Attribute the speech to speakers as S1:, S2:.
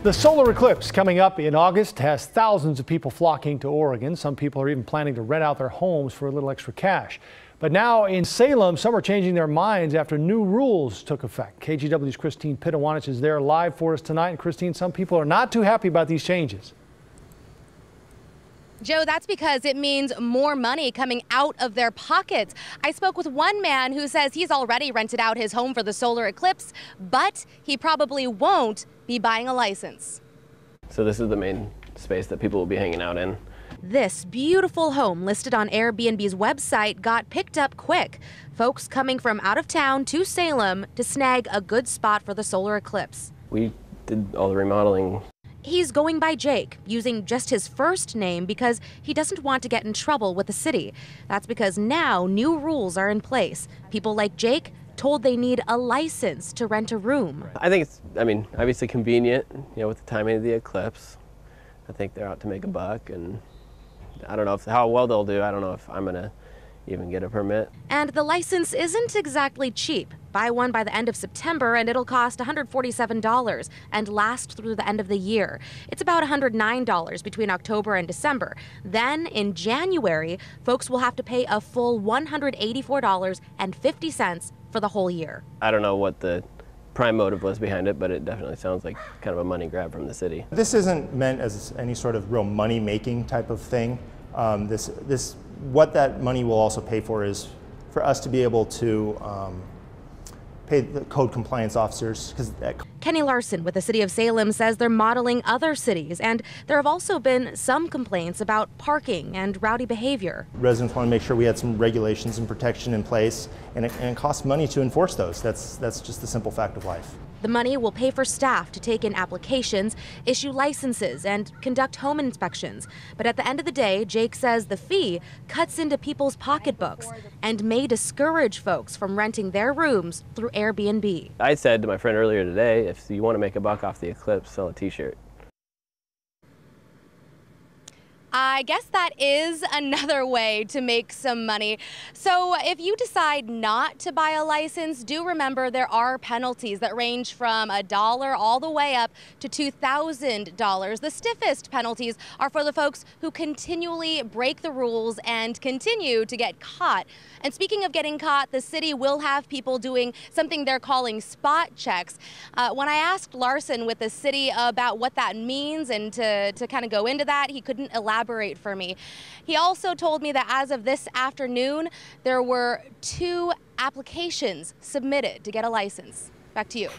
S1: The solar eclipse coming up in August has thousands of people flocking to Oregon. Some people are even planning to rent out their homes for a little extra cash. But now in Salem, some are changing their minds after new rules took effect. KGW's Christine Pitawanich is there live for us tonight. And Christine, some people are not too happy about these changes.
S2: Joe, that's because it means more money coming out of their pockets. I spoke with one man who says he's already rented out his home for the solar eclipse, but he probably won't be buying a license.
S3: So this is the main space that people will be hanging out in.
S2: This beautiful home listed on Airbnb's website got picked up quick. Folks coming from out of town to Salem to snag a good spot for the solar eclipse.
S3: We did all the remodeling.
S2: He's going by Jake, using just his first name because he doesn't want to get in trouble with the city. That's because now new rules are in place. People like Jake told they need a license to rent a room.
S3: I think it's, obviously convenient, with the timing of the eclipse. I think they're out to make a buck, and I don't know how well they'll do. I don't know if I'm going to even get a permit.
S2: And the license isn't exactly cheap. Buy one by the end of September and it'll cost $147 and last through the end of the year. It's about $109 between October and December. Then in January, folks will have to pay a full $184.50 for the whole year.
S3: I don't know what the prime motive was behind it, but it definitely sounds like kind of a money grab from the city.
S4: This isn't meant as any sort of real money-making type of thing. What that money will also pay for is for us to be able to pay the code compliance officers.
S2: Kenny Larson with the city of Salem says they're modeling other cities, and there have also been some complaints about parking and rowdy behavior.
S4: Residents want to make sure we had some regulations and protection in place, and it costs money to enforce those. That's just the simple fact of life.
S2: The money will pay for staff to take in applications, issue licenses, and conduct home inspections. But at the end of the day, Jake says the fee cuts into people's pocketbooks and may discourage folks from renting their rooms through Airbnb.
S3: I said to my friend earlier today, if you want to make a buck off the eclipse, sell a t-shirt.
S2: I guess that is another way to make some money. So if you decide not to buy a license, do remember there are penalties that range from $1 all the way up to $2,000. The stiffest penalties are for the folks who continually break the rules and continue to get caught. And speaking of getting caught, the city will have people doing something they're calling spot checks. When I asked Larson with the city about what that means and to kind of go into that, he couldn't elaborate for me. He also told me that as of this afternoon, there were 2 applications submitted to get a license. Back to you.